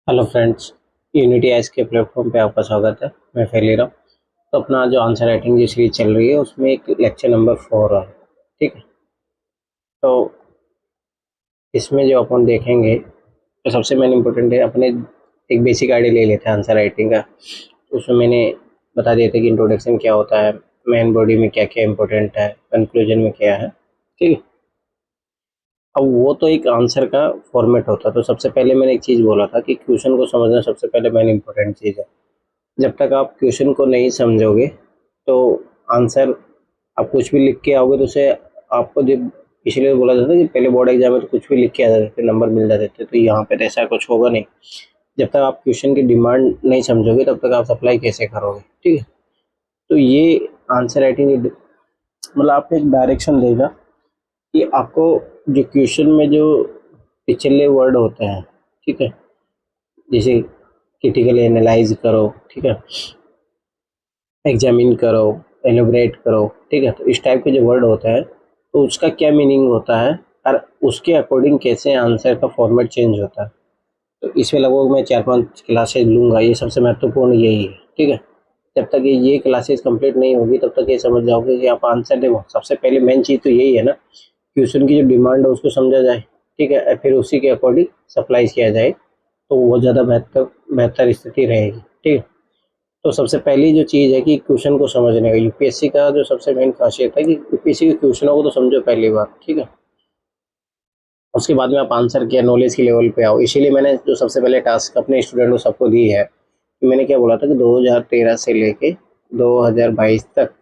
Hello friends, unity ice के platform पे आपका स्वागत है। मैं फैली रहा हूँ। तो अपना जो आंसर राइटिंग की सीरीज चल रही है उसमें एक लेक्चर नंबर 4 है। ठीक है। तो इसमें जो अपन देखेंगे तो सबसे मेन इम्पोर्टेंट है अपने एक बेसिक आइडिया ले लेते हैं आंसर राइटिंग का। उसमें मैंने बता दिया था कि इंट्रोडक्शन क्या होता है, मेन बॉडी में क्या क्या इंपॉर्टेंट है, कंक्लूजन में क्या है। ठीक है। अब वो तो एक आंसर का फॉर्मेट होता है। तो सबसे पहले मैंने एक चीज़ बोला था कि क्वेश्चन को समझना सबसे पहले मेन इंपॉर्टेंट चीज़ है। जब तक आप क्वेश्चन को नहीं समझोगे तो आंसर आप कुछ भी लिख के आओगे तो उसे आपको जब इसलिए बोला जाता है कि पहले बोर्ड एग्जाम में तो कुछ भी लिख के आ जाते थे, नंबर मिल जाते थे। तो यहाँ पे तो ऐसा कुछ होगा नहीं। जब तक आप क्वेश्चन की डिमांड नहीं समझोगे तब तक आप सप्लाई कैसे करोगे। ठीक है। तो ये आंसर राइटिंग मतलब आपको एक डायरेक्शन देगा कि आपको जो क्वेश्चन में जो पिछले वर्ड होते हैं, ठीक है, जैसे क्रिटिकली एनालाइज करो, ठीक है, एग्जामिन करो, एलिब्रेट करो, ठीक है। तो इस टाइप के जो वर्ड होते हैं तो उसका क्या मीनिंग होता है और उसके अकॉर्डिंग कैसे आंसर का फॉर्मेट चेंज होता है। तो इसमें लगभग मैं 4-5 क्लासेज लूँगा। ये सबसे महत्वपूर्ण यही है। ठीक है। जब तक ये क्लासेज कंप्लीट नहीं होगी तब तक ये समझ जाओगे कि आप आंसर देखो। सबसे पहले मेन चीज़ तो यही है ना, क्वेश्चन की जो डिमांड है उसको समझा जाए। ठीक है। फिर उसी के अकॉर्डिंग सप्लाई किया जाए तो वो ज़्यादा बेहतर बेहतर स्थिति रहेगी। ठीक है। तो सबसे पहली जो चीज़ है कि क्वेश्चन को समझने का, यूपीएससी का जो सबसे मेन खासियत है कि यूपीएससी के क्वेश्चनों को तो समझो पहली बार। ठीक है। उसके बाद में आप आंसर के नॉलेज के लेवल पे आओ। इसीलिए मैंने जो सबसे पहले टास्क अपने स्टूडेंट को सबको दी है कि मैंने क्या बोला था कि 2013 से लेके 2022 तक,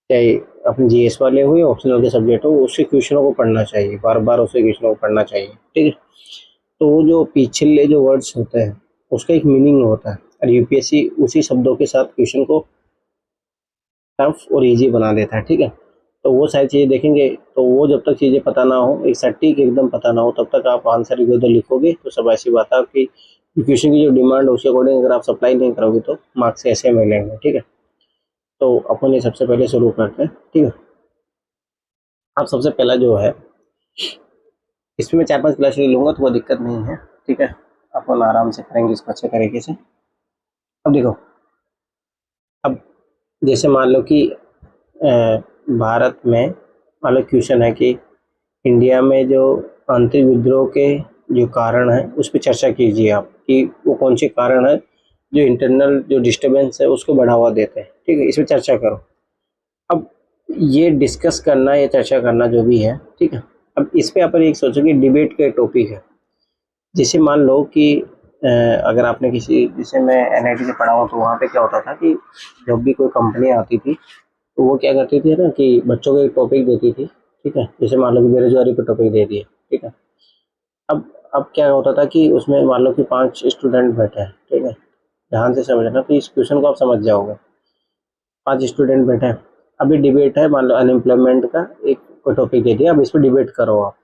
चाहे अपने जीएस वाले हुए ऑप्शनल के सब्जेक्ट हो, उसके क्वेश्चनों को पढ़ना चाहिए, बार बार उसे क्वेश्चनों को पढ़ना चाहिए। ठीक है। तो वो जो पिछले जो वर्ड्स होते हैं उसका एक मीनिंग होता है और यूपीएससी उसी शब्दों के साथ क्वेश्चन को टफ और इजी बना देता है। ठीक है। तो वो सारी चीज़ें देखेंगे। तो वो जब तक चीज़ें पता ना हो, एक सटीक एकदम पता ना हो, तब तक आप आंसर इधर उधर लिखोगे तो सब ऐसी बात है आपकी क्वेश्चन की जो डिमांड है उसके अकॉर्डिंग अगर आप सप्लाई नहीं करोगे तो मार्क्स ऐसे मिलेंगे। ठीक है। तो अपन ये सबसे पहले शुरू करते हैं। ठीक है। आप सबसे पहला जो है, इसमें मैं 4-5 क्लास ले लूँगा तो कोई दिक्कत नहीं है। ठीक है। अपन आराम से करेंगे इसको अच्छे तरीके से। अब देखो, अब जैसे मान लो कि भारत में मान लो क्वेश्चन है कि इंडिया में जो आंतरिक विद्रोह के जो कारण है उस पर चर्चा कीजिए आप कि वो कौन से कारण है जो इंटरनल जो डिस्टरबेंस है उसको बढ़ावा देते हैं। ठीक है। इस पर चर्चा करो। अब ये डिस्कस करना या चर्चा करना जो भी है, ठीक है। अब इस पे अपन एक सोचो कि डिबेट का टॉपिक है। जैसे मान लो कि अगर आपने किसी, जैसे मैं एनआईटी से पढ़ा हूँ तो वहाँ पे क्या होता था कि जब भी कोई कंपनी आती थी तो वो क्या करती थी ना कि बच्चों को एक टॉपिक देती थी। ठीक है। जैसे मान लो कि बेरोजगारी पर टॉपिक दे दिए। ठीक है। अब अब क्या होता था कि उसमें मान लो कि 5 स्टूडेंट बैठे हैं। ठीक है। ध्यान से समझना तो इस क्वेश्चन को आप समझ जाओगे। 5 स्टूडेंट बैठे हैं। अभी डिबेट है, मान लो अनएम्प्लॉयमेंट का एक कोई टॉपिक दे दिया, अब इस पर डिबेट करो आप।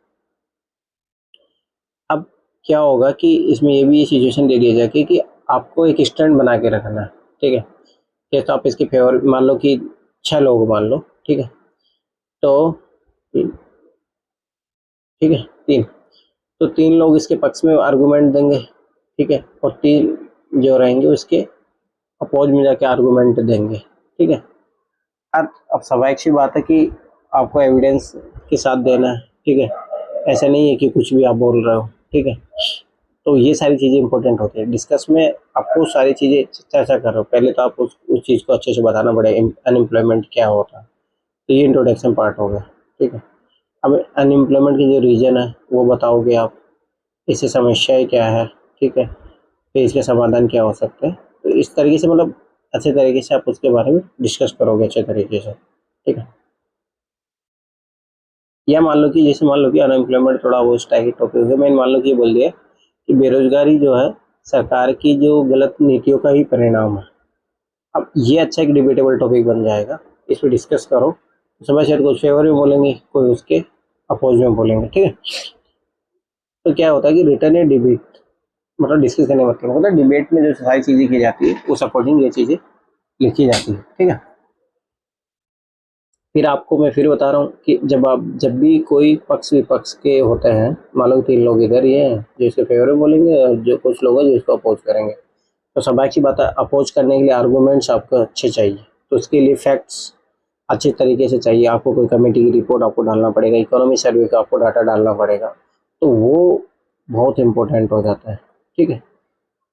अब क्या होगा कि इसमें ये भी सिचुएशन दे दिया जाए कि आपको एक स्टैंड बना के रखना है। ठीक है। ये तो आप इसके फेवर मान लो कि 6 लोग मान लो। ठीक है। तो ठीक है, 3, तो 3 लोग इसके पक्ष में आर्गूमेंट देंगे। ठीक है। और 3 जो रहेंगे उसके अपोज में जाके आर्गूमेंट देंगे। ठीक है। अब स्वाभाविक सी बात है कि आपको एविडेंस के साथ देना है। ठीक है। ऐसा नहीं है कि कुछ भी आप बोल रहे हो। ठीक है। तो ये सारी चीज़ें इंपॉर्टेंट होती है डिस्कस में। आपको सारी चीज़ें चर्चा कर रहे हो, पहले तो आप उस चीज़ को अच्छे से बताना पड़ेगा अनएम्प्लॉयमेंट क्या होता है। तो ये इंट्रोडक्शन पार्ट हो गया। ठीक है। अब अनएम्प्लॉयमेंट की जो रीज़न है वो बताओगे आप, इससे समस्याएं क्या है। ठीक है। फिर इसके समाधान क्या हो सकते हैं। तो इस तरीके से मतलब अच्छे तरीके से आप उसके बारे में डिस्कस करोगे अच्छे तरीके से। ठीक है। या मान लो कि जैसे मान लो कि अनएम्प्लॉयमेंट थोड़ा वो इस टाइप की टॉपिक है, मैंने मान लो कि ये बोल दिया कि बेरोजगारी जो है सरकार की जो गलत नीतियों का ही परिणाम है। अब ये अच्छा एक डिबेटेबल टॉपिक बन जाएगा। इस पर डिस्कस करो। समय शायद कुछ फेवर में बोलेंगे, कोई उसके अपोज में बोलेंगे। ठीक है। तो क्या होता है कि रिटर्न ए डिबेट, मतलब डिस्कस करने का मतलब होता है डिबेट में जो सारी चीज़ें की जाती है उस अकॉर्डिंग ये चीज़ें लिखी जाती है। ठीक है। फिर आपको मैं फिर बता रहा हूँ कि जब भी कोई पक्ष विपक्ष के होते हैं, मान लो 3 लोग इधर ही हैं जो इसके फेवर में बोलेंगे और जो कुछ लोग हैं जो इसको अपोज करेंगे, तो स्वाभाविक सी बात है अपोज करने के लिए आर्गूमेंट्स आपको अच्छे चाहिए। तो उसके लिए फैक्ट्स अच्छे तरीके से चाहिए, आपको कोई कमेटी की रिपोर्ट आपको डालना पड़ेगा, इकोनॉमी सर्वे का आपको डाटा डालना पड़ेगा, तो वो बहुत इंपॉर्टेंट हो जाता है। ठीक है,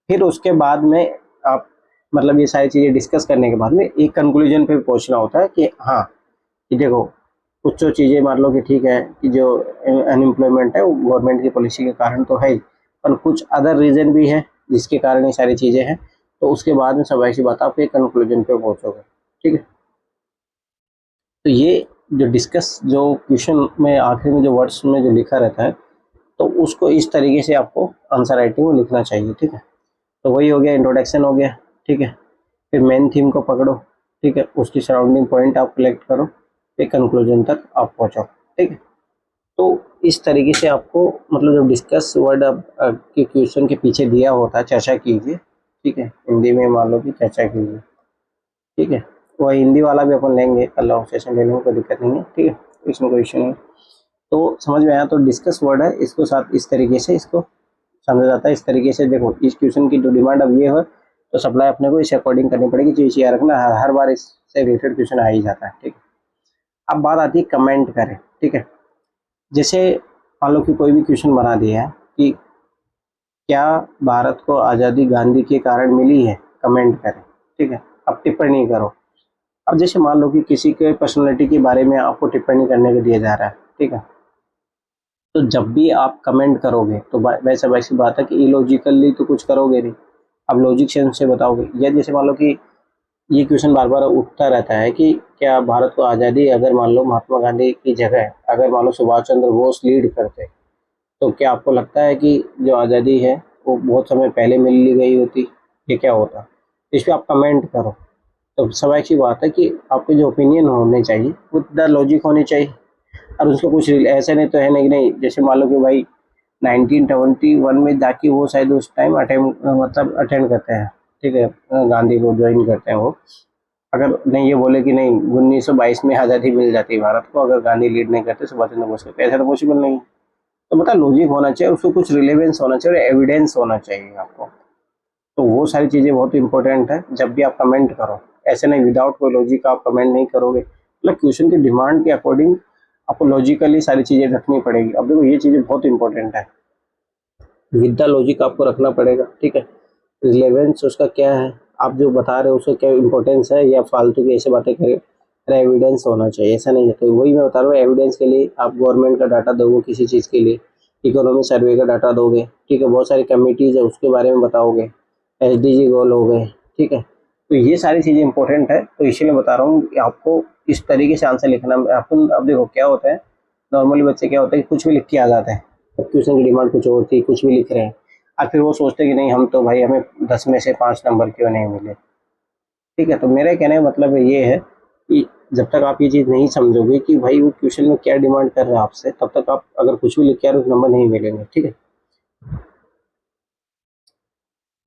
फिर उसके बाद में आप मतलब ये सारी चीज़ें डिस्कस करने के बाद में एक कंक्लूजन पे पहुंचना होता है कि हाँ, कि देखो कुछ तो चीज़ें मान लो कि ठीक है कि जो अनएम्प्लॉयमेंट है वो गवर्नमेंट की पॉलिसी के कारण तो है ही, पर कुछ अदर रीज़न भी है जिसके कारण ये सारी चीज़ें हैं। तो उसके बाद में सब ऐसी बात आप एक कंक्लूजन पे पहुंचोगे। ठीक है, तो ये जो डिस्कस जो क्वेश्चन में आखिर में जो वर्ड्स में जो लिखा रहता है, तो उसको इस तरीके से आपको आंसर राइटिंग में लिखना चाहिए। ठीक है, तो वही हो गया, इंट्रोडक्शन हो गया। ठीक है, फिर मेन थीम को पकड़ो। ठीक है, उसकी सराउंडिंग पॉइंट आप कलेक्ट करो, फिर कंक्लूजन तक आप पहुंचो। ठीक है, तो इस तरीके से आपको मतलब जो डिस्कस वर्ड के क्वेश्चन के पीछे दिया होता है चर्चा कीजिए। ठीक है, हिंदी में मान लो कि चर्चा कीजिए। ठीक है, वह हिंदी वाला भी अपन लेंगे, कल सेशन लेने में कोई दिक्कत नहीं है। ठीक है, इसमें कोई इशू नहीं। तो समझ में आया, तो डिस्कस वर्ड है, इसको साथ इस तरीके से इसको समझा जाता है। इस तरीके से देखो इस क्वेश्चन की जो डिमांड अब ये है, तो सप्लाई अपने को इस अकॉर्डिंग करनी पड़ेगी। चीज याद रखना, हर बार इससे रिलेटेड क्वेश्चन आ ही जाता है। ठीक है, अब बात आती है कमेंट करें। ठीक है, जैसे मान लो कि कोई भी क्वेश्चन बना दिया है कि क्या भारत को आज़ादी गांधी के कारण मिली है, कमेंट करें। ठीक है, अब टिप्पणी करो। अब जैसे मान लो कि किसी के पर्सनैलिटी के बारे में आपको टिप्पणी करने को दिया जा रहा है। ठीक है, तो जब भी आप कमेंट करोगे तो वैसा वैसी बात है कि इलॉजिकली तो कुछ करोगे नहीं, आप लॉजिक सेंस से बताओगे। या जैसे मान लो कि ये क्वेश्चन बार बार उठता रहता है कि क्या भारत को आज़ादी अगर मान लो महात्मा गांधी की जगह अगर मान लो सुभाष चंद्र बोस लीड करते, तो क्या आपको लगता है कि जो आज़ादी है वो बहुत समय पहले मिल ली गई होती, ये क्या होता? इस पर आप कमेंट करो। तो स्वाभाविक सी बात है कि आपके जो ओपिनियन होने चाहिए वो द लॉजिक होनी चाहिए, और उसको कुछ ऐसे नहीं तो है नहीं कि नहीं। जैसे मान लो कि भाई 1971 में जाके वो शायद उस टाइम अटेंड करते हैं। ठीक है, गांधी को ज्वाइन करते हैं वो। अगर नहीं ये बोले कि नहीं 1922 में आज़ादी मिल जाती भारत को अगर गांधी लीड नहीं करते सुभाष चंद्र बोस को, ऐसा तो पॉसिबल नहीं है। तो मतलब लॉजिक होना चाहिए, उसको कुछ रिलेवेंस होना चाहिए, एविडेंस होना चाहिए आपको। तो वो सारी चीज़ें बहुत इंपॉर्टेंट है जब भी आप कमेंट करो। ऐसे नहीं विदाउट कोई लॉजिक आप कमेंट नहीं करोगे, मतलब क्वेश्चन की डिमांड के अकॉर्डिंग आपको लॉजिकली सारी चीज़ें रखनी पड़ेगी। अब देखो ये चीज़ें बहुत इंपॉर्टेंट है, विद द लॉजिक आपको रखना पड़ेगा। ठीक है, रिलेवेंस उसका क्या है, आप जो बता रहे हो उसका क्या इंपॉर्टेंस है, या फालतू की ऐसे बातें करें, अरे एविडेंस होना चाहिए, ऐसा नहीं है। तो वही मैं बता रहा हूँ, एविडेंस के लिए आप गवर्नमेंट का डाटा दोगे किसी चीज़ के लिए, इकोनॉमी सर्वे का डाटा दोगे। ठीक है, बहुत सारी कमिटीज़ है उसके बारे में बताओगे, एसडीजी गोल हो गए। ठीक है, तो ये सारी चीज़ें इंपॉर्टेंट है, तो इसीलिए बता रहा हूँ कि आपको इस तरीके से आंसर लिखना। अपन अब देखो क्या होता है, नॉर्मली बच्चे क्या होता है कि कुछ भी लिख के आ जाते हैं, क्वेश्चन की डिमांड कुछ और थी, कुछ भी लिख रहे हैं, और फिर वो सोचते हैं कि नहीं हम तो भाई हमें 10 में से 5 नंबर क्यों नहीं मिले। ठीक है, तो मेरे कहने का मतलब ये है कि जब तक आप ये चीज़ नहीं समझोगे कि भाई वो क्वेश्चन में क्या डिमांड कर रहा है आपसे, तब तक आप अगर कुछ भी लिख के आ रहे हो तो नंबर नहीं मिलेंगे। ठीक है,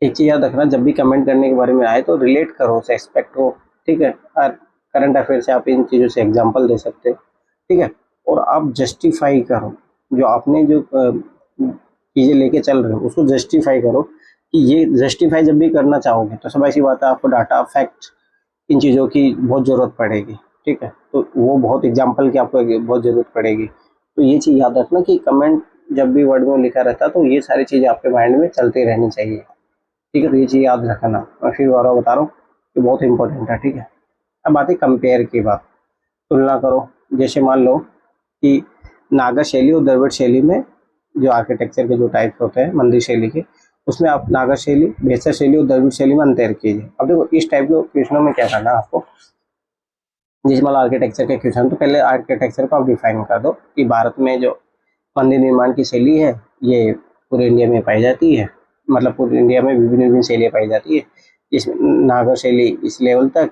एक चीज़ याद रखना, जब भी कमेंट करने के बारे में आए तो रिलेट करो उस एस्पेक्ट को। ठीक है, और करंट अफेयर से आप इन चीज़ों से एग्जांपल दे सकते हो। ठीक है, और आप जस्टिफाई करो जो आपने जो चीज़ें लेके चल रहे हो उसको जस्टिफाई करो। कि ये जस्टिफाई जब भी करना चाहोगे तो सब ऐसी बात है, आपको डाटा फैक्ट इन चीज़ों की बहुत ज़रूरत पड़ेगी। ठीक है, तो वो बहुत एग्जाम्पल की आपको बहुत ज़रूरत पड़ेगी। तो ये चीज़ याद रखना कि कमेंट जब भी वर्ड में लिखा रहता है तो ये सारी चीज़ें आपके माइंड में चलती रहनी चाहिए। ठीक है, तो ये चीज़ याद रखना, मैं फिर बार बता रहा हूँ कि बहुत इंपॉर्टेंट है। ठीक है, अब आती कंपेयर की बात, तुलना करो। जैसे मान लो कि नागर शैली और द्रविड़ शैली में जो आर्किटेक्चर के जो टाइप्स होते हैं मंदिर शैली के, उसमें आप नागर शैली, बेहतर शैली और द्रविड़ शैली में अंतर कीजिए। अब देखो इस टाइप के क्वेश्चनों में क्या करना है आपको, जिस मतलब आर्किटेक्चर के क्वेश्चन, तो पहले आर्किटेक्चर को आप डिफाइन कर दो कि भारत में जो मंदिर निर्माण की शैली है ये पूरे इंडिया में पाई जाती है, मतलब पूरे इंडिया में विभिन्न विभिन्न शैलियाँ पाई जाती है। इसमें नागर शैली इस लेवल तक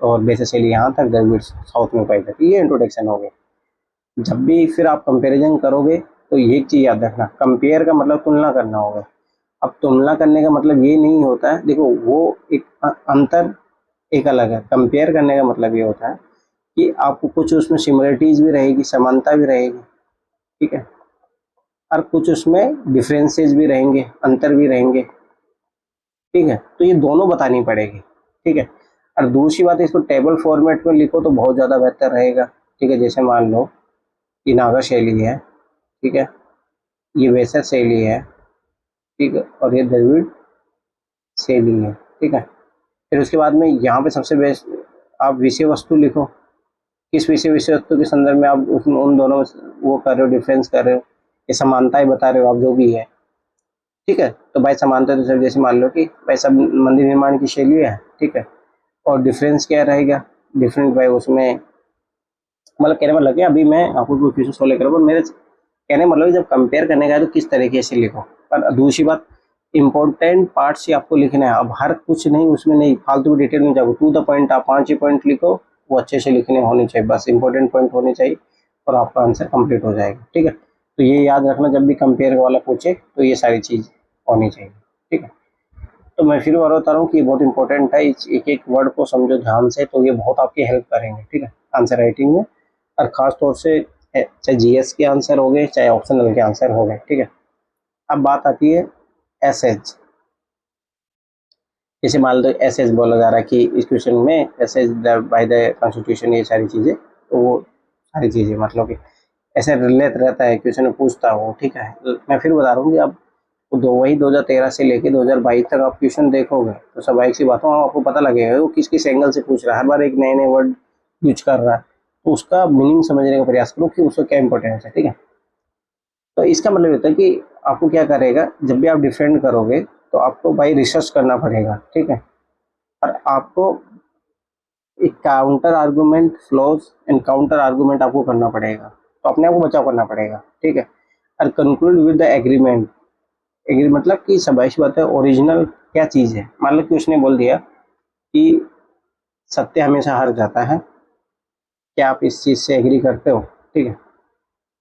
और बेहतर शैली यहाँ तक, द्रविड़ साउथ में पाई जाती है। ये इंट्रोडक्शन हो गया। जब भी फिर आप कंपैरिजन करोगे तो ये चीज़ याद रखना, कंपेयर का मतलब तुलना करना होगा। अब तुलना करने का मतलब ये नहीं होता है, देखो वो एक अंतर एक अलग है। कंपेयर करने का मतलब ये होता है कि आपको कुछ उसमें सिमिलरिटीज भी रहेगी, समानता भी रहेगी, ठीक है, और कुछ उसमें डिफरेंसेस भी रहेंगे, अंतर भी रहेंगे, ठीक है। तो ये दोनों बतानी पड़ेगी, ठीक है। और दूसरी बात है, इसको टेबल फॉर्मेट में लिखो तो बहुत ज़्यादा बेहतर रहेगा, ठीक है। जैसे मान लो ये नागा शैली है, ठीक है, ये वैसा शैली है, ठीक है, और ये द्रविड़ शैली है, ठीक है। फिर उसके बाद में यहाँ पे सबसे बेस्ट आप विषय वस्तु लिखो, किस विषय वस्तु के संदर्भ में आप उन दोनों में वो कर रहे हो, डिफरेंस कर रहे हो, ये समानताएं बता रहे हो आप, जो भी है, ठीक है। तो भाई समानता तो सर जैसे मान लो कि भाई सब मंदिर निर्माण की शैली है, ठीक है, और डिफरेंस क्या रहेगा, डिफरेंस भाई उसमें मतलब कहने मतलब कि अभी मैं आपको कोई क्वेश्चन सॉल्व कर रहा हूँ, मेरे कहने मतलब जब कंपेयर करने का है तो किस तरीके से लिखो। पर दूसरी बात, इंपॉर्टेंट पार्ट्स ही आपको लिखना है, अब हर कुछ नहीं, उसमें नहीं फालतू डिटेल में जाओ, टू द पॉइंट आप 5 ही पॉइंट लिखो, वो अच्छे से लिखने होने चाहिए, बस इंपॉर्टेंट पॉइंट होने चाहिए और आपका आंसर कंप्लीट हो जाएगा, ठीक है। तो ये याद रखना, जब भी कंपेयर वाला पूछे तो ये सारी चीज़ होनी चाहिए, ठीक है। तो मैं फिर बार बता रहा हूँ कि ये बहुत इंपॉर्टेंट है, एक एक वर्ड को समझो ध्यान से, तो ये बहुत आपकी हेल्प करेंगे, ठीक है, आंसर राइटिंग में। और ख़ास तौर से चाहे जीएस के आंसर हो गए, चाहे ऑप्शनल के आंसर हो गए, ठीक है। अब बात आती है एसएच। जैसे मान लो एसएच बोला जा रहा है कि इस क्वेश्चन में एसएच बाय द कॉन्स्टिट्यूशन, ये सारी चीज़ें, तो वो सारी चीज़ें मतलब कि ऐसे रिलेट रहता है, क्वेश्चन में पूछता हो, ठीक है। मैं फिर बता रहा हूँ कि अब वही 2013 से लेके 2022 तक आप क्वेश्चन देखोगे तो स्वाभाविक सी बातों आपको पता लगेगा वो किस किस एंगल से पूछ रहा है, हर बार एक नए नए वर्ड यूज कर रहा है, तो उसका मीनिंग समझने का प्रयास करो कि उसका क्या इंपॉर्टेंस है, ठीक है। तो इसका मतलब होता है कि आपको क्या करेगा, जब भी आप डिफेंड करोगे तो आपको भाई रिसर्च करना पड़ेगा, ठीक है, और आपको एक counter argument, flaws and counter argument आपको करना पड़ेगा, तो अपने आप को बचाव करना पड़ेगा, ठीक है। और conclude with the agreement. Agree मतलब कि स्वाभाविक बात है, ओरिजिनल क्या चीज़ है। मान लो कि उसने बोल दिया कि सत्य हमेशा हार जाता है, क्या आप इस चीज़ से एग्री करते हो, ठीक है।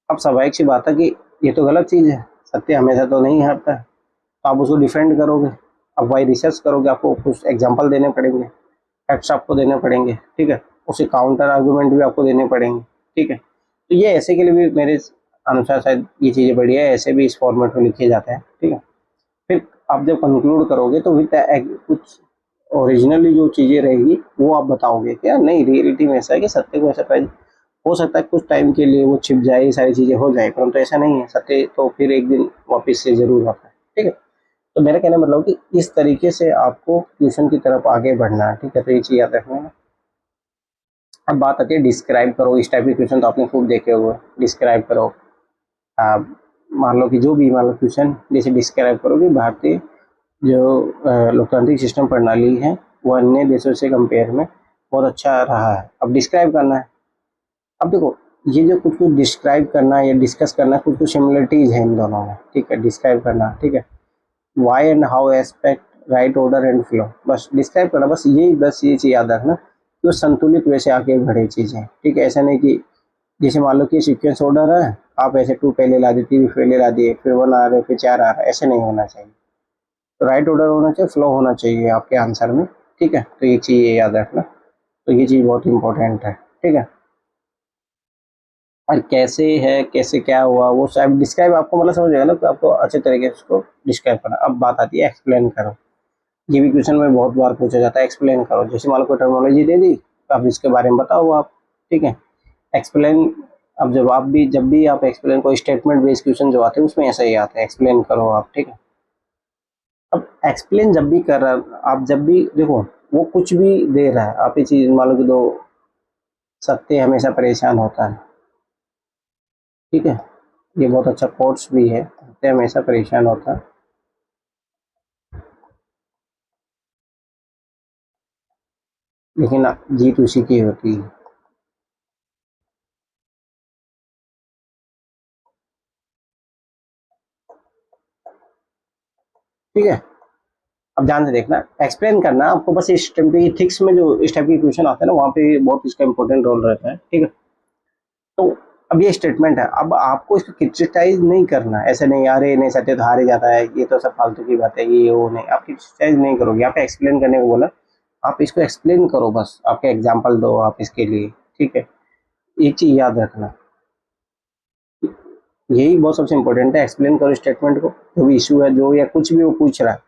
अब स्वाभाविक सी बात है कि ये तो गलत चीज़ है, सत्य हमेशा तो नहीं हारता है, तो आप उसको डिफेंड करोगे, अब भाई रिसर्च करोगे, आपको कुछ एग्जाम्पल देने पड़ेंगे, फैक्ट्स आपको देने पड़ेंगे, ठीक है, उसे काउंटर आर्गूमेंट भी आपको देने पड़ेंगे, ठीक है। तो ये ऐसे के लिए भी मेरे अनुसार शायद ये चीज़ें बढ़िया है, ऐसे भी इस फॉर्मेट में लिखे जाते हैं, ठीक है। फिर आप जब कंक्लूड करोगे तो विद कुछ ओरिजिनली जो चीज़ें रहेगी वो आप बताओगे, क्या नहीं रियलिटी में ऐसा है कि सत्य को ऐसा प्राइज हो सकता है कुछ टाइम के लिए वो छिप जाए, ये सारी चीज़ें हो जाए, परंतु तो ऐसा नहीं है, सत्य तो फिर एक दिन वापस से जरूर आता है, ठीक है। तो मेरा कहना मतलब कि इस तरीके से आपको ट्यूशन की तरफ आगे बढ़ना है, ठीक है। तो ये चीज़ याद रखना है। अब बात आती है डिस्क्राइब करो, इस टाइप के क्वेश्चन तो आपने खूब देखे हुए, डिस्क्राइब करो। मान लो कि जो भी मान लो क्वेश्चन जैसे डिस्क्राइब करो कि भारतीय जो लोकतांत्रिक सिस्टम प्रणाली है वो अन्य देशों से कंपेयर में बहुत अच्छा रहा है, अब डिस्क्राइब करना है। अब देखो ये जो कुछ कुछ डिस्क्राइब करना है या डिस्कस करना है, कुछ कुछ सिमिलरिटीज है इन दोनों में, ठीक है, डिस्क्राइब करना, ठीक है। Why and how aspect, right order and flow, बस डिस्क्राइब करना, बस ये चीज़ याद रखना कि वो संतुलित वैसे आगे बढ़े चीज़ें, ठीक है। ऐसा नहीं कि जैसे मान लो कि सीक्वेंस ऑर्डर है, आप ऐसे 2 पहले ला दिए, 3 पहले ला दिए, फिर 1 आ रहे, फिर 4 आ रहा है, ऐसे नहीं होना चाहिए। राइट ऑर्डर होना चाहिए, फ्लो होना चाहिए आपके आंसर में, ठीक है। तो ये चीज़ याद रखना, तो ये चीज़ बहुत इंपॉर्टेंट है, ठीक है। और कैसे है, कैसे क्या हुआ, वो सब डिस्क्राइब आपको मतलब समझ आएगा ना, तो आपको अच्छे तरीके से उसको डिस्क्राइब करना। अब बात आती है एक्सप्लेन करो, ये भी क्वेश्चन में बहुत बार पूछा जाता है, एक्सप्लेन करो। जैसे मान लो कोई टर्मिनोलॉजी दे दी तो अब इसके बारे में बताओ आप, ठीक है, एक्सप्लेन। अब जब भी आप एक्सप्लेन, कोई स्टेटमेंट बेस्ड क्वेश्चन जो आते हैं उसमें ऐसा ही आता है, एक्सप्लेन करो आप, ठीक है। अब एक्सप्लेन जब भी कर रहा, आप जब भी देखो वो कुछ भी दे रहा है, आप ये चीज मान लो कि दो, सत्य हमेशा परेशान होता है, ठीक है, ये बहुत अच्छा कोट्स भी है, सत्य हमेशा परेशान होता है लेकिन जीत उसी की होती है, ठीक है। अब ध्यान से देखना, एक्सप्लेन करना आपको बस इस टाइप की थिक्स में, जो इस टाइप की क्वेश्चन आते हैं ना, वहाँ पे बहुत इसका इंपॉर्टेंट रोल रहता है, ठीक है। तो अब ये स्टेटमेंट है, अब आपको इसको क्रिटिसाइज नहीं करना, ऐसे नहीं यार ये नहीं सत्य तो हार ही जाता है, ये तो सब फालतू की बात है, ये वो नहीं, आप क्रिटिसाइज नहीं करोगे, यहाँ पे एक्सप्लेन करने को बोला, आप इसको एक्सप्लेन करो, बस आपके एग्जाम्पल दो आप इसके लिए, ठीक है, एक चीज याद रखना, यही बहुत सबसे इंपॉर्टेंट है। एक्सप्लेन करो स्टेटमेंट को, जो भी इशू है जो या कुछ भी वो पूछ रहा है।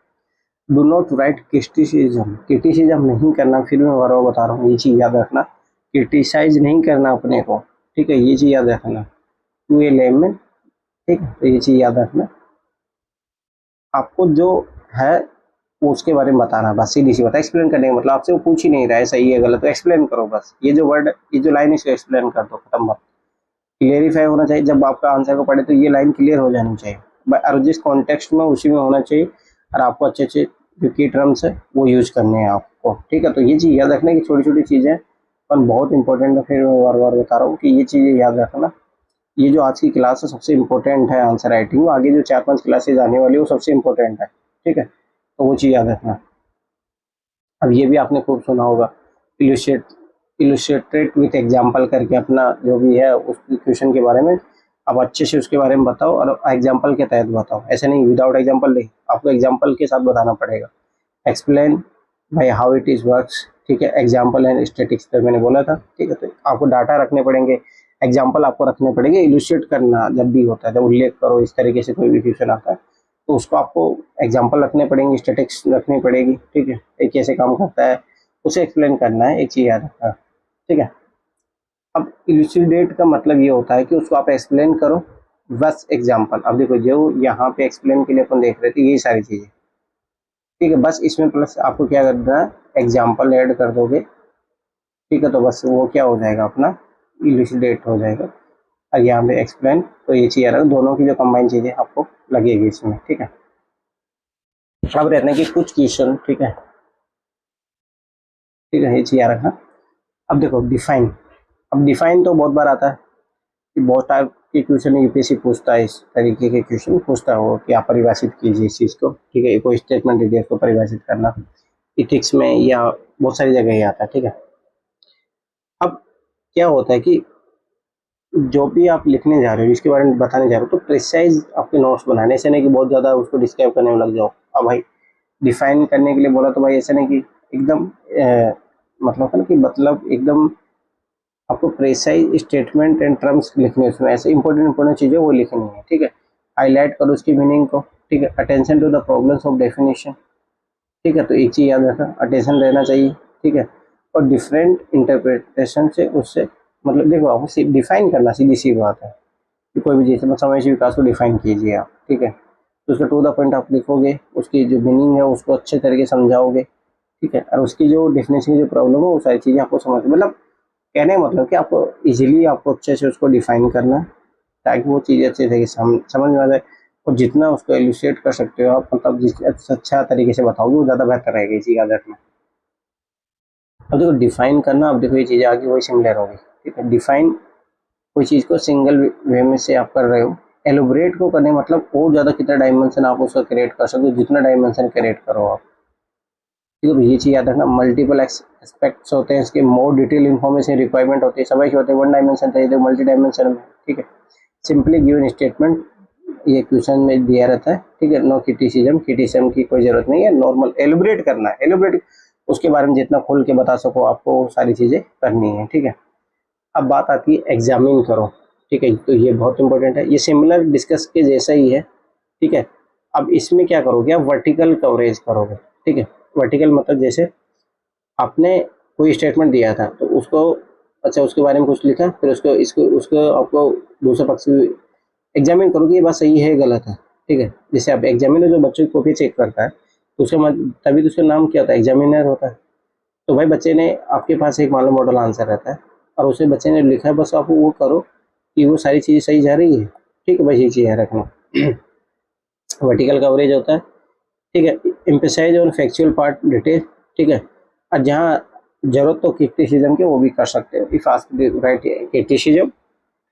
Do not right criticism, criticism नहीं करना, फिर मैं बार बार बता रहा हूँ, ये चीज याद रखना। क्रिटिसाइज नहीं करना अपने को, ठीक है, ये चीज याद रखना। टू ए लेमन, ठीक है, तो ये चीज याद रखना। आपको जो है वो उसके बारे में बताना, बस सीधी सी बात। एक्सप्लेन करने का मतलब आपसे वो पूछ ही नहीं रहा है सही है गलत, तो एक्सप्लेन करो बस। ये जो वर्ड, ये जो लाइन, इसको एक्सप्लेन कर दो, खत्म बात। क्लियरिफाई होना चाहिए, जब आपका आंसर को पढ़े तो ये लाइन क्लियर हो जानी चाहिए, और जिस कॉन्टेक्स्ट में उसी में होना चाहिए, और आपको अच्छे अच्छे जो की टर्म्स है वो यूज करने हैं आपको, ठीक है। तो ये चीज़ याद रखना कि छोटी छोटी चीज़ें पर बहुत इंपॉर्टेंट है। फिर मैं बार बार बता रहा हूँ कि ये चीज़ें याद रखना। ये जो आज की क्लास है सबसे इम्पोर्टेंट है आंसर राइटिंग, आगे जो 4-5 क्लासेज आने वाली है वो सबसे इम्पोर्टेंट है, ठीक है। तो वो चीज़ याद रखना। अब ये भी आपने खूब सुना होगा, इलुस्ट्रेट इलुस्ट्रेटेड विथ एग्जाम्पल करके, अपना जो भी है उस क्वेश्चन के बारे में आप अच्छे से उसके बारे में बताओ, और एग्जाम्पल के तहत बताओ। ऐसे नहीं विदाउट एग्जाम्पल नहीं, आपको एग्जाम्पल के साथ बताना पड़ेगा। एक्सप्लेन भाई हाउ इट इज वर्क्स, ठीक है, एग्जाम्पल एंड स्टेटिक्स तो मैंने बोला था, ठीक है। तो आपको डाटा रखने पड़ेंगे, एग्जाम्पल आपको रखने पड़ेंगे। इलुस्ट्रेट करना जब भी होता है, जब उल्लेख करो इस तरीके से कोई भी क्वेश्चन आता है, तो उसको आपको एग्जाम्पल रखने पड़ेंगे, स्टेटिक्स रखनी पड़ेगी, ठीक है। ये कैसे काम करता है उसे एक्सप्लेन करना है, एक चीज़ याद रखना, ठीक है। अब इलुसिडेट का मतलब ये होता है कि उसको आप एक्सप्लेन करो, बस एग्जाम्पल। अब देखो जो यहाँ पे एक्सप्लेन के लिए अपन देख रहे थे यही सारी चीज़ें, ठीक है, बस इसमें प्लस आपको क्या करना है, एग्जाम्पल ऐड कर दोगे, ठीक है। तो बस वो क्या हो जाएगा, अपना इलुसिडेट हो जाएगा। और यहाँ पे एक्सप्लेन, तो ये चीज़ दोनों की जो कंबाइन चीज़ें आपको लगेगी इसमें, ठीक है। अब रहने की कुछ क्वेश्चन, ठीक है, ठीक है, ये चीज़ याद रखना। अब देखो डिफाइन, अब डिफाइन तो बहुत बार आता है कि बहुत टाइप के क्वेश्चन यूपीएससी पूछता है, इस तरीके के क्वेश्चन पूछता है वो कि आप परिभाषित कीजिए इस चीज़ को, ठीक है। कोई स्टेटमेंट दे दिया उसको परिभाषित करना, इथिक्स में या बहुत सारी जगह ही आता है, ठीक है। अब क्या होता है कि जो भी आप लिखने जा रहे हो, जिसके बारे में बताने जा रहे हो, तो प्रिसाइज आपके नोट्स बनाने, ऐसे नहीं कि बहुत ज़्यादा उसको डिस्क्राइब करने में लग जाओ। अब भाई डिफाइन करने के लिए बोला तो भाई ऐसे नहीं कि एकदम मतलब होता है ना कि मतलब एकदम आपको प्रेसाइज स्टेटमेंट एंड टर्म्स लिखने हैं उसमें, ऐसे इंपॉर्टेंट चीज़ें वो लिखनी है, ठीक है। हाईलाइट करो उसकी मीनिंग को, ठीक है। Attention to the problems of definition, ठीक है। तो एक चीज़ याद रखना, अटेंशन रहना चाहिए, ठीक है। और डिफरेंट इंटरप्रिटेशन से उससे मतलब देखो आपको डिफाइन करना, सीधी सी बात है कि कोई भी चीज़ मतलब समावेशी विकास को डिफाइन कीजिए आप, ठीक है। तो उसका टू द पॉइंट आप लिखोगे, उसकी जो मीनिंग है उसको अच्छे तरीके से समझाओगे, ठीक है। और उसकी जो डेफिनेशन की जो प्रॉब्लम है वो सारी चीज़ें आपको समझ, मतलब कहने का मतलब कि आपको इजीली आपको अच्छे से उसको डिफाइन करना है, ताकि वो चीज़ें अच्छे तरीके से समझ में आ जाए। और जितना उसको एलुस्ट्रेट कर सकते हो आप, मतलब जिस अच्छा तरीके से बताओगे वो ज़्यादा बेहतर रहेगा, इसी याद रखना। अब देखो डिफाइन करना, अब देखो ये चीज़ें आगे वही सिमिलर होगी, ठीक है। डिफाइन कोई चीज़ को सिंगल वे में से आप कर रहे हो, एलोबरेट को करने मतलब और ज़्यादा कितना डायमेंशन आप उसका क्रिएट कर सकते हो, जितना डायमेंशन क्रिएट करो आप, ठीक है। ये चीज़ याद रखना, मल्टीपल एस्पेक्ट्स होते हैं इसके, मोर डिटेल इन्फॉर्मेशन रिक्वायरमेंट होती है, सभी होते हैं वन डायमेंशन चाहिए तो मल्टी डायमेंशन में, ठीक है। सिंपली गिवन स्टेटमेंट ये क्वेश्चन में दिया रहता है, ठीक है। नो क्रिटिसिज्म की कोई जरूरत नहीं है, नॉर्मल एलोबरेट करना है, एलोबरेट उसके बारे में जितना खोल के बता सको आपको सारी चीज़ें करनी है, ठीक है। अब बात आती है एग्जामिन करो, ठीक है। तो ये बहुत इंपॉर्टेंट है, ये सिमिलर डिस्कस के जैसा ही है, ठीक है। अब इसमें क्या करोगे आप, वर्टिकल कवरेज करोगे, ठीक है। वर्टिकल मतलब जैसे आपने कोई स्टेटमेंट दिया था तो उसको, अच्छा उसके बारे में कुछ लिखा, फिर उसको इसको उसको आपको दूसरा पक्ष एग्जामिन करो कि ये बात सही है गलत है, ठीक है। जैसे आप एग्जामिनर जो बच्चों की कॉपी चेक करता है तो उसका तभी तो उसका नाम क्या होता है, एग्जामिनर होता है। तो भाई बच्चे ने आपके पास एक मान लो मॉडल आंसर रहता है और उसे बच्चे ने लिखा है, बस आप वो करो कि वो सारी चीज़ें सही जा रही है, ठीक है। बस ये चीज़ है रखना। वर्टिकल कवरेज होता है, ठीक है। एम्फेसाइज और फैक्चुअल पार्ट डिटेल, ठीक है। और जहाँ जरूरत तो क्रिटिसिज्म की वो भी कर सकते हो, इफ आस्क्ड राइट क्रिटिसिज्म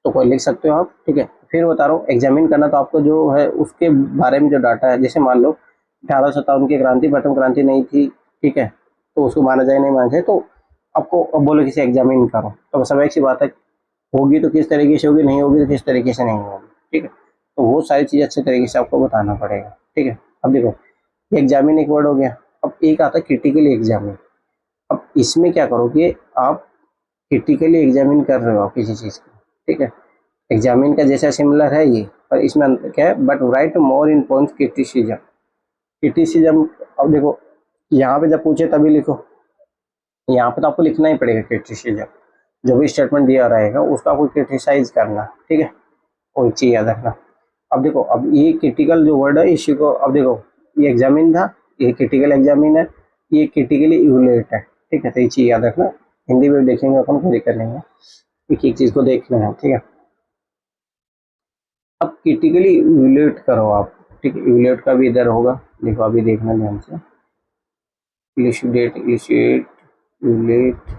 तो कोई लिख सकते हो आप, ठीक है। फिर बता रहा हूँ एग्जामिन करना, तो आपको जो है उसके बारे में जो डाटा है, जैसे मान लो 1857 की क्रांति प्रथम क्रांति नहीं थी, ठीक है, तो उसको माना जाए नहीं माना जाए, तो आपको अब बोलो किसी एग्जामिन करो, तो सब एक सी बात है, होगी तो किस तरीके से होगी, नहीं होगी तो किस तरीके से नहीं होगी, ठीक है। तो वो सारी चीज़ अच्छे तरीके से आपको बताना पड़ेगा, ठीक है। अब देखो एग्जामिन एक वर्ड हो गया, अब एक आता है क्रिटिकल एग्जामिन। अब इसमें क्या करोगे आप, क्रिटिकली एग्जामिन कर रहे हो आप किसी चीज़ को, ठीक है। एग्जामिन का जैसा सिमिलर है ये, पर इसमें अंतर क्या है, but right more in point criticism. Criticism, अब देखो यहाँ पे जब पूछे तभी लिखो, यहाँ पे तो आपको लिखना ही पड़ेगा क्रिटिसिज्म। जो भी स्टेटमेंट दिया रहेगा उसका आपको क्रिटिसाइज करना, ठीक है, वो चीज़ याद रखना। अब देखो, अब ये क्रिटिकल जो वर्ड है इसी को, अब देखो ये एग्जामिन था, ये क्रिटिकल एग्जामिन है, ये क्रिटिकली इवैल्यूएट है, ठीक है। तो ये चीज़ याद रखना, हिंदी में देखेंगे अपन पूरी कर लेंगे, एक एक चीज़ को देखना है, ठीक है। अब क्रिटिकली इवैल्यूएट करो आप, ठीक है। इवैल्यूएट का भी इधर होगा, देखो अभी देखना ध्यान से, इल्यूसिडेट, इल्यूसिएट, इवैल्यूएट,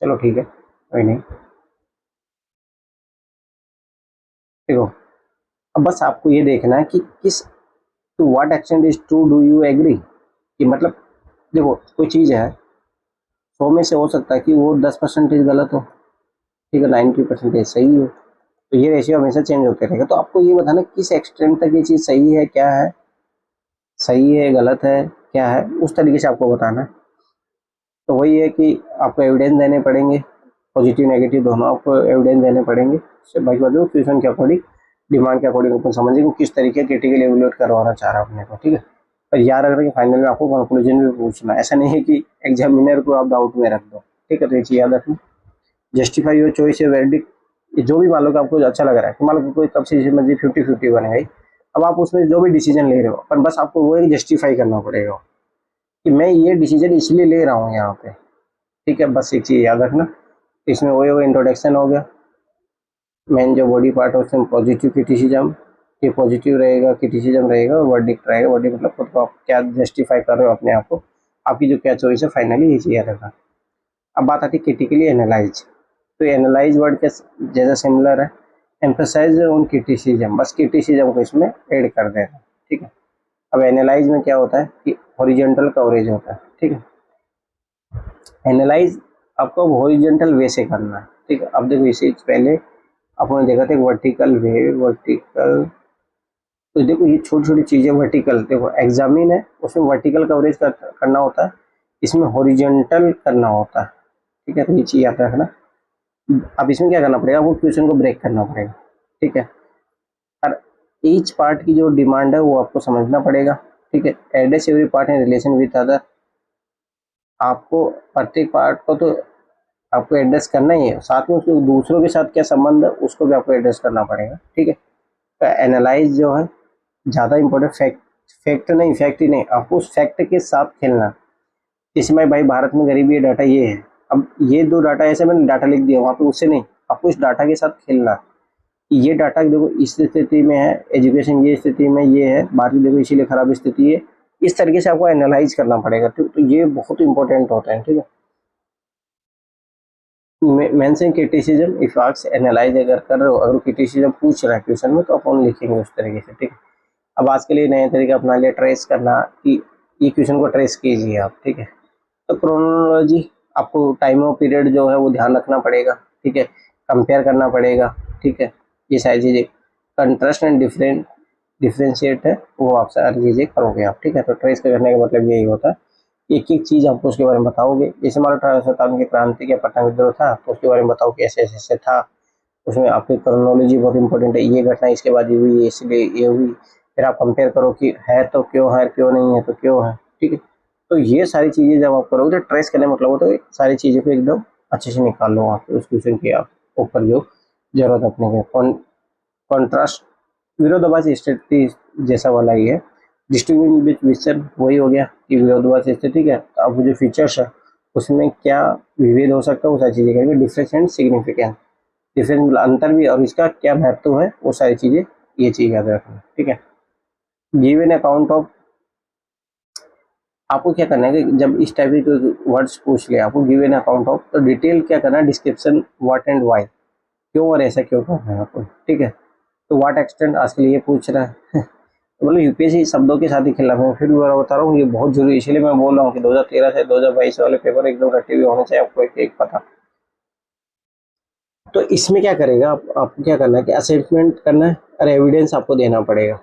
चलो ठीक है, कोई नहीं। देखो अब बस आपको ये देखना है कि किस, to what extent is true do you agree, कि मतलब देखो कोई चीज़ है 100 में से हो सकता है कि वो 10% गलत हो, ठीक है, 90% सही हो, तो ये रेशियो हमेशा चेंज होते रहेगा। तो आपको ये बताना किस एक्सटेंट तक ये चीज़ सही है, क्या है, सही है गलत है क्या है, उस तरीके से आपको बताना है। तो वही है कि आपको एविडेंस देने पड़ेंगे, पॉजिटिव नेगेटिव दोनों आपको एविडेंस देने पड़ेंगे। बाकी बात क्वेश्चन के अकॉर्डिंग, डिमांड के अकॉर्डिंग अपन समझेंगे किस तरीके क्रिटिकल एवेल्यूएट करवाना चाह रहा है अपने को, ठीक है। पर याद रखना कि फाइनल में आपको कंक्लूजन भी पूछना, ऐसा नहीं है कि एग्जामिनर को आप डाउट में रख दो, ठीक है। तो ये चीज़ याद रखना। जस्टिफाई योर चॉइस या वर्डिक्ट, जो भी मान लो कि आपको अच्छा लग रहा है, मान लो कोई कब से मर्जी 50-50 बन गई, अब आप उसमें जो भी डिसीजन ले रहे हो, पर बस आपको वो एक जस्टिफाई करना पड़ेगा कि मैं ये डिसीजन इसलिए ले रहा हूँ यहाँ पे, ठीक है। बस एक चीज़ याद रखना, इसमें वो इंट्रोडक्शन हो गया, मेन जो बॉडी पार्ट है उसमें पॉजिटिव क्रिटिसिज्म, ये पॉजिटिव रहेगा, क्रिटिसिज्म रहेगा, और वर्डिक्ट रहेगा। वर्डिक्ट मतलब खुद को आप क्या जस्टिफाई कर रहे हो अपने आप को, आपकी जो क्या चॉइस है, फाइनली ये चीज़ याद रखना। अब बात आती है क्रिटिकली एनालाइज, तो एनालाइज वर्ड के जैसा सिमिलर है, एम्फसाइज ऑन क्रिटिसिज्म, बस क्रिटिसिज्म को इसमें ऐड कर देना, ठीक है। अब एनालाइज में क्या होता है कि हॉरिजॉन्टल कवरेज होता है, ठीक है। एनालाइज आपको हॉरिजॉन्टल वे से करना है, ठीक है। अब देखो इसे पहले आपने देखा था वर्टिकल वे, वर्टिकल, तो देखो ये छोटी छोटी चीज़ें वर्टिकल, देखो एग्जामिन है उसमें वर्टिकल कवरेज करना होता है, इसमें हॉरिजॉन्टल करना होता है, ठीक है। तो ये चीज़ याद रखना। अब इसमें क्या करना पड़ेगा, वो क्वेश्चन को ब्रेक करना पड़ेगा, ठीक है। और ईच पार्ट की जो डिमांड है वो आपको समझना पड़ेगा, ठीक है। Address every part in relation with other, आपको प्रत्येक पार्ट को तो आपको एड्रेस करना ही है, साथ में उसके दूसरों के साथ क्या संबंध है उसको भी आपको एड्रेस करना पड़ेगा, ठीक है। तो एनालाइज जो है ज़्यादा इंपॉर्टेंट, फैक्ट नहीं, फैक्ट ही नहीं, आपको उस फैक्ट के साथ खेलना। इसमें भाई भारत में गरीबी डाटा ये है, अब ये दो डाटा ऐसे मैंने डाटा लिख दिया वहाँ पे, उससे नहीं, आपको इस डाटा के साथ खेलना। ये डाटा देखो इस स्थिति में है, एजुकेशन ये स्थिति में ये है, बाकी देखो इसीलिए खराब स्थिति है, इस तरीके से आपको एनालाइज करना पड़ेगा, तो ये बहुत इंपॉर्टेंट होता है, ठीक है। Mention criticism if asked analyse अगर कर रहे हो, अगर क्रिटिसिज्म पूछ रहा है क्वेश्चन में तो अपन लिखेंगे उस तरीके से, ठीक है। अब आज के लिए नए तरीका अपना लिया ट्रेस करना, कि ये क्वेश्चन को ट्रेस कीजिए आप, ठीक है। तो क्रोनोलॉजी, आपको टाइम ऑफ पीरियड जो है वो ध्यान रखना पड़ेगा, ठीक है, कंपेयर करना पड़ेगा, ठीक है। ये सारी चीज़ें, कंट्रास्ट एंड डिफ्रेंशिएट है वो आप सारी चीज़ें करोगे आप, ठीक है। तो ट्रेस करने का मतलब यही होता है, एक एक चीज़ आपको उसके बारे में बताओगे। जैसे मान लो 18वीं शताब्दी की क्रांति या पटना विद्रोह था, तो उसके बारे में बताओ कि ऐसे ऐसे ऐसे था, उसमें आपकी क्रोनोलॉजी बहुत इंपॉर्टेंट है, ये घटना इसके बाद ये हुई, इसलिए ये हुई, फिर आप कंपेयर करो कि है तो क्यों है, क्यों नहीं है तो क्यों है, ठीक है। तो ये सारी चीज़ें जब आप करोगे तो ट्रेस करने मतलब होता है सारी चीज़ों को एकदम अच्छे से निकाल लो आप उस क्वेश्चन की आप ऊपर जो जरूरत अपने को। कॉन्ट्रास्ट, विरोधाभासी स्थिति जैसा वाला ही है, डिस्टिंग्विश बिटवीन विचर वही हो गया कि विरोधाभासी स्थिति क्या, तो अब जो फीचर्स है उसमें क्या विभेद हो सकता है वो सारी चीज़ें करेंगे। डिफरेंस एंड सिग्निफिकेंस, डिफरेंस मतलब अंतर भी, और इसका क्या महत्व है वो सारी चीज़ें, ये चीज़ याद रखना, ठीक है। गिव एन अकाउंट ऑफ, आपको क्या करना है कि जब इस टाइप के वर्ड्स पूछ ले आपको गिव एन अकाउंट ऑफ, तो डिटेल क्या करना है, डिस्क्रिप्शन व्हाट एंड व्हाई, क्यों और ऐसा क्यों करना है आपको, ठीक है। तो व्हाट एक्सटेंट आज के लिए पूछ रहा है तो मतलब यूपीएससी शब्दों के साथ ही खिलाफ है, फिर भी बता रहा हूँ ये बहुत जरूरी, इसलिए मैं बोल रहा हूँ कि 2013 से 2022 वाले पेपर एकदम रटे हुए होने चाहिए, आपको एक पता। तो इसमें क्या करेगा आपको क्या करना है कि असेसमेंट करना है और एविडेंस आपको देना पड़ेगा,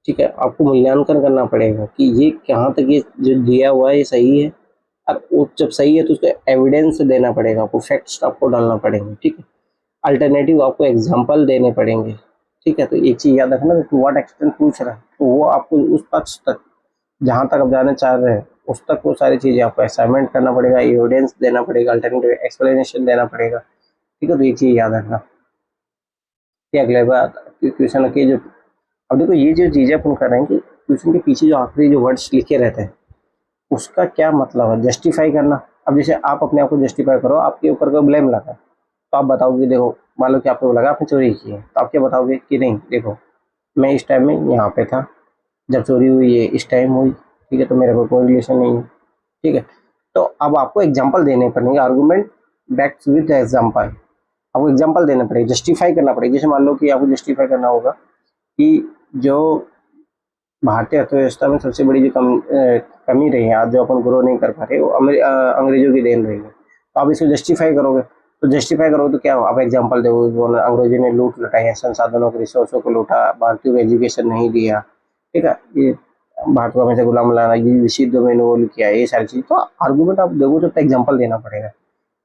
ठीक है। आपको मूल्यांकन करना पड़ेगा कि ये कहाँ तक ये जो दिया हुआ है ये सही है, और वो जब सही है तो उसको एविडेंस देना पड़ेगा, आपको फैक्ट्स आपको डालना पड़ेंगे, ठीक है। अल्टरनेटिव आपको एग्जांपल देने पड़ेंगे, ठीक है। तो एक चीज़ याद रखना, व्हाट एक्सटेंट पूछ रहा है तो वो आपको उस पक्ष तक जहाँ तक आप जाना चाह रहे हैं उस तक वो सारी चीज़ें आपको असाइनमेंट करना पड़ेगा, एविडेंस देना पड़ेगा, अल्टरनेटिव एक्सप्लेनेशन देना पड़ेगा, ठीक है। तो एक चीज़ याद रखना कि अगले बार क्वेश्चन की जो, अब देखो ये जो चीज़ें अपन कर रहे हैं कि क्वेश्चन के पीछे जो आखिरी जो वर्ड्स लिखे रहते हैं उसका क्या मतलब है, जस्टिफाई करना। अब जैसे आप अपने आप को जस्टिफाई करो, आपके ऊपर का ब्लेम लगा तो आप बताओगे, देखो मान लो कि आपको लगा आपने चोरी की है तो आप क्या बताओगे कि नहीं देखो मैं इस टाइम में यहाँ पे था जब चोरी हुई है, इस टाइम हुई, ठीक है, तो मेरे को कोई रिलेशन नहीं है, ठीक है। तो अब आपको एग्जाम्पल देने पड़ेंगे, आर्गूमेंट बैक्स विद एग्जाम्पल, आपको एग्जाम्पल देना पड़ेगा, जस्टिफाई करना पड़ेगा। जैसे मान लो कि आपको जस्टिफाई करना होगा कि जो भारतीय अर्थव्यवस्था में सबसे बड़ी जो कमी रही है आज जो अपन ग्रो नहीं कर पा रहे वो अंग्रेजों की देन रही है, तो आप इसको जस्टिफाई करोगे, तो जस्टिफाई करोगे तो क्या हो, आप एग्जांपल दोगे, अंग्रेजों ने लूट लुटाई, संसाधनों के रिसोर्सों को लूटा, भारतीयों को एजुकेशन नहीं दिया, ठीक है, ये भारत को हमेशा गुलाम बनाना, ये विशिष्ट में इन्वॉल्व किया, ये सारी चीज, तो आर्गूमेंट आप देखो तो एग्जाम्पल देना पड़ेगा,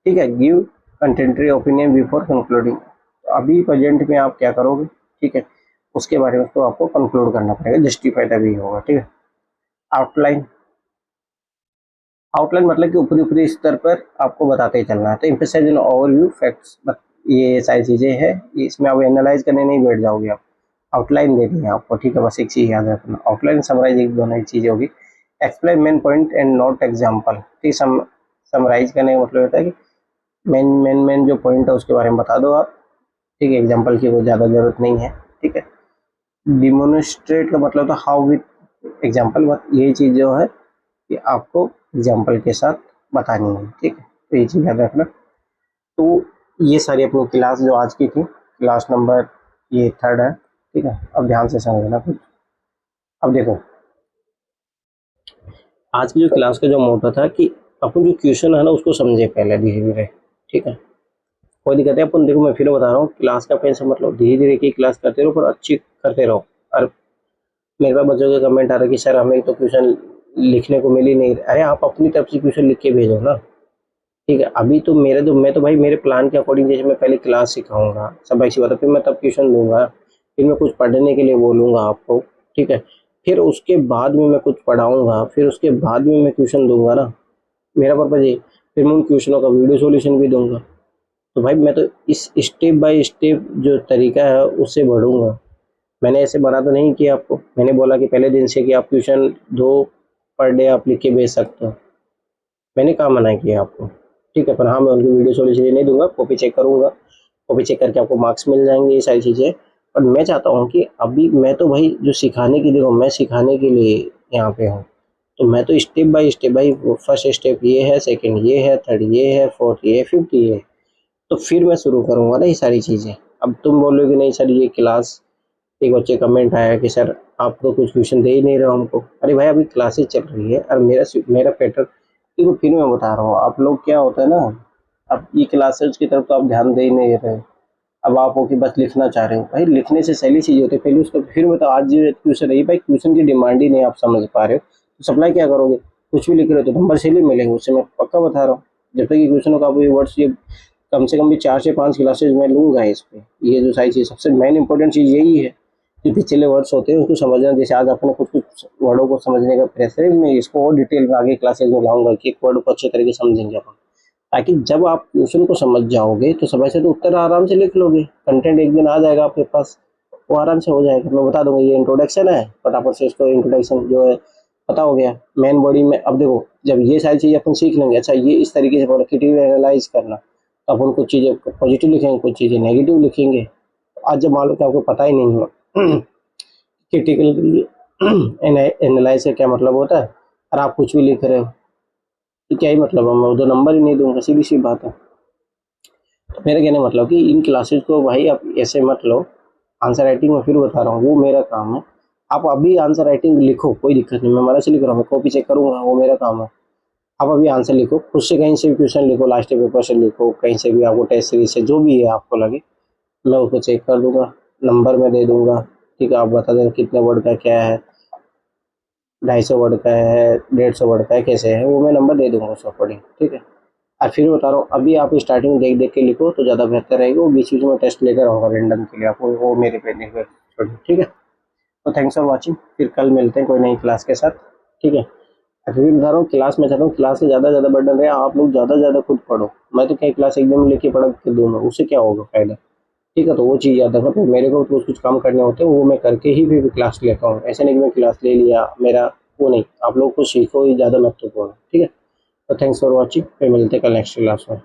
ठीक है। गिव कंटेंट्री ओपिनियन बिफोर कंक्लूडिंग, अभी प्रेजेंट में आप क्या करोगे, ठीक है, उसके बारे में तो आपको कंक्लूड करना पड़ेगा, जस्टिफाई तभी होगा, ठीक है। आउटलाइन, आउटलाइन मतलब कि ऊपरी ऊपरी स्तर पर आपको बताते ही चलना है, तो एम्फसाइज इन ओवरव्यू फैक्ट्स, ये सारी चीजें हैं, इसमें आप एनालाइज करने नहीं बैठ जाओगे आप, आउटलाइन देनी है आपको, ठीक है। बस एक चीज याद रखना, आउटलाइन समराइज एक दोनों ही चीजें होगी। Explain main point and note example, ठीक, समराइज करने का मतलब होता है कि मेन जो पॉइंट है उसके बारे में बता दो आप, ठीक है, एग्जाम्पल की कोई ज़्यादा जरूरत नहीं है, ठीक है। डिमोन्स्ट्रेट का मतलब था हाउ विथ एग्जाम्पल, ये चीज़ जो है कि आपको एग्जाम्पल के साथ बतानी है, ठीक है। तो ये चीज़ याद रखना। तो ये सारी अपनी क्लास जो आज की थी, क्लास नंबर ये 3rd है, ठीक है। अब ध्यान से समझना कुछ। अब देखो आज की जो क्लास का जो मोटो था कि अपन जो क्वेश्चन है ना उसको समझे पहले धीरे धीरे, ठीक है। कोई दिक्कत है, अपन देखो मैं फिर बता रहा हूँ, क्लास का कैसे मतलब धीरे धीरे की क्लास करते रहो पर अच्छी करते रहो। और मेरे पास बच्चों के कमेंट आ रहा है कि सर हमें तो क्वेश्चन लिखने को मिल ही नहीं, अरे आप अपनी तरफ से क्वेश्चन लिख के भेजो ना, ठीक है। अभी तो मैं तो भाई मेरे प्लान के अकॉर्डिंग, जैसे मैं पहले क्लास सिखाऊंगा सब ऐसी बात है, फिर मैं तब ट्यूशन दूंगा, फिर मैं कुछ पढ़ने के लिए बोलूंगा आपको, ठीक है, फिर उसके बाद में मैं कुछ पढ़ाऊंगा, फिर उसके बाद में मैं ट्यूशन दूंगा ना, मेरा पर्पज ये, फिर मैं उन क्वेश्चनों का वीडियो सॉल्यूशन भी दूंगा। तो भाई मैं तो इस स्टेप बाय स्टेप जो तरीका है उससे बढ़ूंगा, मैंने ऐसे बना तो नहीं किया आपको, मैंने बोला कि पहले दिन से कि आप ट्यूशन 2 पर डे आप लिख के भेज सकते हो, मैंने कहा मना किया आपको, ठीक है। पर हाँ मैं उनकी वीडियो सॉल्यूशन नहीं दूंगा, कॉपी चेक करूंगा, कॉपी चेक करके आपको मार्क्स मिल जाएंगे, ये सारी चीज़ें। और मैं चाहता हूँ कि अभी मैं तो भाई जो सिखाने की, देखो मैं सिखाने के लिए यहाँ पे हूँ, तो मैं तो स्टेप बाय स्टेप, भाई फर्स्ट स्टेप ये है, सेकंड ये है, थर्ड ये है, फोर्थ ये है, फिफ्थ ये है, तो फिर मैं शुरू करूँगा ना ये सारी चीज़ें। अब तुम बोलोगे नहीं सर ये क्लास, एक बच्चे कमेंट आया कि सर आप तो कुछ ट्यूशन दे ही नहीं रहे हो हमको, अरे भाई अभी क्लासेस चल रही है और मेरा पैटर्न, देखो फिर मैं बता रहा हूँ, आप लोग क्या होता है ना, अब ये क्लासेस की तरफ तो आप ध्यान दे ही नहीं रहे, अब आप हो कि बस लिखना चाह रहे हो, भाई लिखने से सही चीज़ होती है पहले उसको, फिर मैं तो आज जो ट्यूशन रही भाई, ट्यूशन की डिमांड ही नहीं आप समझ पा रहे हो, तो सप्लाई क्या करोगे, कुछ भी लिख रहे हो तो नंबर से ही मिलेंगे, उससे मैं पक्का बता रहा हूँ। जब तक ये क्वेश्चन का ये वर्ड्स ये कम से कम भी 4 से 5 क्लासेज मैं लूँगा इस पे, ये जो सारी चीज़ सबसे मेन इंपॉर्टेंट चीज़ यही है कि पिछले वर्ड्स होते हैं उसको समझना, जैसे आज अपने कुछ कुछ वर्डों को समझने का प्रेशर है, मैं इसको और डिटेल में आगे क्लासेज में लाऊंगा कि एक वर्ड को अच्छे तरीके से समझेंगे अपन, ताकि जब आप क्वेश्चन को समझ जाओगे तो समय से तो उत्तर आराम से लिख लोगे, कंटेंट एक दिन आ जाएगा आपके पास, वो आराम से हो जाएगा। मैं बता दूंगा ये इंट्रोडक्शन है, फटाफट से इसको इंट्रोडक्शन जो है पता हो गया, मेन बॉडी में। अब देखो जब ये सारी चीज़ें अपन सीख लेंगे, अच्छा ये इस तरीके से क्रिटिकल एनालाइज करना, तो अपन कुछ चीज़ें पॉजिटिव लिखेंगे, कुछ चीज़ें नेगेटिव लिखेंगे। आज जब मान लो कि आपको पता ही नहीं है क्रिटिकल एनालाइज का क्या मतलब होता है, और आप कुछ भी लिख रहे हो तो क्या ही मतलब है, मैं उधर नंबर ही नहीं दूंगा, सीधी सी बात है। तो मेरा कहने का मतलब कि इन क्लासेस को भाई आप ऐसे मत लो, आंसर राइटिंग में फिर बता रहा हूँ वो मेरा काम है, आप अभी आंसर राइटिंग लिखो कोई दिक्कत नहीं, मैं मना से लिख रहा हूँ, मैं कॉपी चेक करूंगा, वो मेरा काम है। आप अभी आंसर लिखो, खुद से कहीं से भी क्वेश्चन लिखो, लास्ट पेपर से लिखो, कहीं से भी आपको टेस्ट सीरीज से जो भी है आपको लगे, मैं उसको चेक कर दूंगा, नंबर में दे दूंगा, ठीक है। आप बता दें कितने वर्ड का क्या है, 250 वर्ड का है, 150 वर्ड का है, कैसे है वो मैं नंबर दे दूंगा उस अकॉर्डिंग, ठीक है। और फिर बता रहा हूँ, अभी आप स्टार्टिंग देख देख के लिखो तो ज़्यादा बेहतर रहेगा। वो बीच बीच में टेस्ट लेकर आऊँगा रेंडम के लिए, आपको वो मेरे पे निर्भर छोड़िए, ठीक है। तो थैंक्स फॉर वॉचिंग, फिर कल मिलते हैं कोई नई क्लास के साथ, ठीक है। अभी बता रहा हूँ, क्लास में चाहता हूँ क्लास से ज़्यादा ज़्यादा बर्डन रहे, आप लोग ज़्यादा ज़्यादा खुद पढ़ो। मैं तो क्या क्लास एकदम लेके पढ़ा के दूंगा, उससे क्या होगा फायदा, ठीक है। तो वो चीज़ याद रखना, फिर मेरे को कुछ कुछ काम करने होते हैं वो मैं करके ही फिर क्लास लेता हूँ। ऐसे नहीं कि मैं क्लास ले लिया मेरा वो नहीं, आप लोग कुछ सीखो ही ज़्यादा महत्वपूर्ण है, ठीक है। तो थैंक्स फॉर वॉचिंग, फिर मिलते हैं कल नेक्स्ट क्लास में।